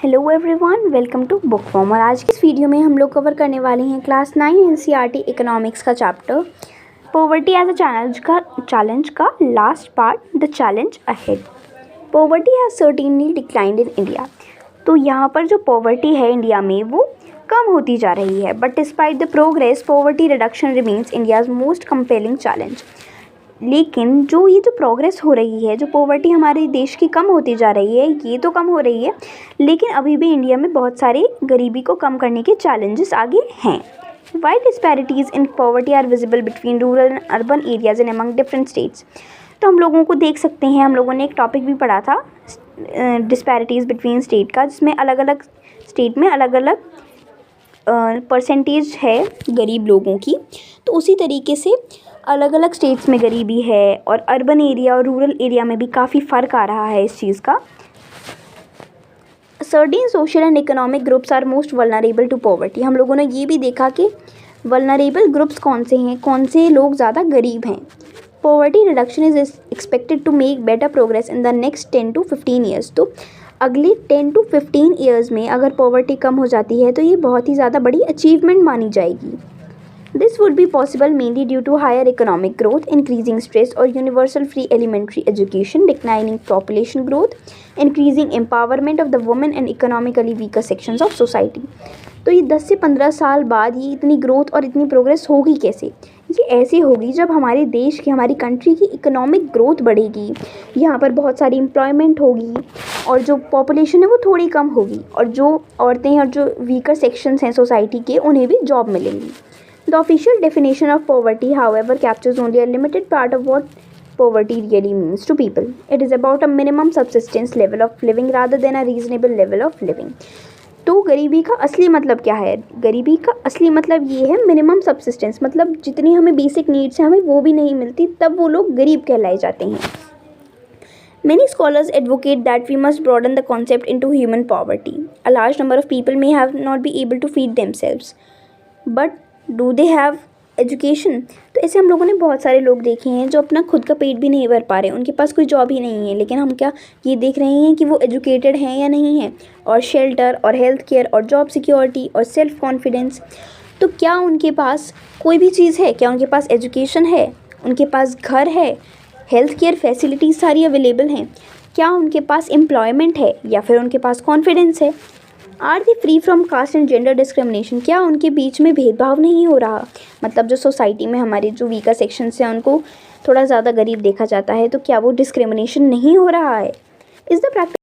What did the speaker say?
Hello everyone, welcome to book form. और आज की इस वीडियो में हम लोग कवर करने वाले हैं क्लास 9 एनसीईआरटी इकोनॉमिक्स का chapter poverty as a challenge का last part, the challenge ahead. Poverty has certainly declined in India. तो यहाँ पर जो पॉवर्टी है इंडिया में वो कम होती जा रही है, but despite the progress poverty reduction remains India's most compelling challenge. लेकिन जो ये जो प्रोग्रेस हो रही है, जो पॉवर्टी हमारे देश की कम होती जा रही है, ये तो कम हो रही है, लेकिन अभी भी इंडिया में बहुत सारे गरीबी को कम करने के चैलेंजेस आगे हैं। Wide disparities in poverty are visible between rural and urban areas and among different states. तो हम लोगों को देख सकते हैं, हम लोगों ने एक टॉपिक भी पढ़ा था डिस्पैरिटीज़ बिटवीन स्टेट का, जिसमें अलग अलग स्टेट में अलग अलग परसेंटेज है गरीब लोगों की। तो उसी तरीके से अलग अलग स्टेट्स में गरीबी है और अर्बन एरिया और रूरल एरिया में भी काफ़ी फ़र्क आ रहा है इस चीज़ का। Certain social and economic groups are most vulnerable to poverty. हम लोगों ने ये भी देखा कि वल्नरेबल ग्रुप्स कौन से हैं, कौन से लोग ज़्यादा गरीब हैं। Poverty reduction is expected to make better progress in the next 10 to 15 years. तो अगले 10 to 15 ईयर्स में अगर पॉवर्टी कम हो जाती है तो ये बहुत ही ज़्यादा बड़ी अचीवमेंट मानी जाएगी। This would be possible mainly due to higher economic growth, increasing stress or universal free elementary education, declining population growth, increasing empowerment of the women and economically weaker sections of society। तो ये 10 से 15 साल बाद ये इतनी growth और इतनी progress होगी कैसे? ये ऐसे होगी जब हमारे देश की, हमारी कंट्री की इकोनॉमिक ग्रोथ बढ़ेगी, यहाँ पर बहुत सारी एम्प्लॉयमेंट होगी और जो पॉपुलेशन है वो थोड़ी कम होगी, और जो औरतें हैं और जो वीकर सेक्शंस हैं सोसाइटी के, उन्हें भी जॉब मिलेंगी। The official definition of poverty, however, captures only a limited part of what poverty really means to people. It is about a minimum subsistence level of living rather than a reasonable level of living. तो गरीबी का असली मतलब क्या है? गरीबी का असली मतलब ये है मिनिमम सब्सिस्टेंस, मतलब जितनी हमें बेसिक नीड्स हैं हमें वो भी नहीं मिलती, तब वो लोग गरीब कहलाए जाते हैं। Many scholars advocate that we must broaden the concept into human poverty. A large number of people may have not be able to feed themselves, but do they have education. तो ऐसे हम लोगों ने बहुत सारे लोग देखे हैं जो अपना खुद का पेट भी नहीं भर पा रहे, उनके पास कोई जॉब ही नहीं है, लेकिन हम क्या ये देख रहे हैं कि वो एजुकेटेड हैं या नहीं हैं, और शेल्टर और हेल्थ केयर और जॉब सिक्योरिटी और सेल्फ कॉन्फिडेंस। तो क्या उनके पास कोई भी चीज़ है? क्या उनके पास एजुकेशन है? उनके पास घर है? हेल्थ केयर फैसिलिटीज़ सारी अवेलेबल हैं? क्या उनके पास एम्प्लॉयमेंट है? या फिर उनके पास कॉन्फिडेंस है? Are they free from caste and gender discrimination? क्या उनके बीच में भेदभाव नहीं हो रहा? मतलब जो सोसाइटी में हमारे जो वीकर सेक्शंस हैं उनको थोड़ा ज़्यादा गरीब देखा जाता है, तो क्या वो डिस्क्रिमिनेशन नहीं हो रहा है? Is the practice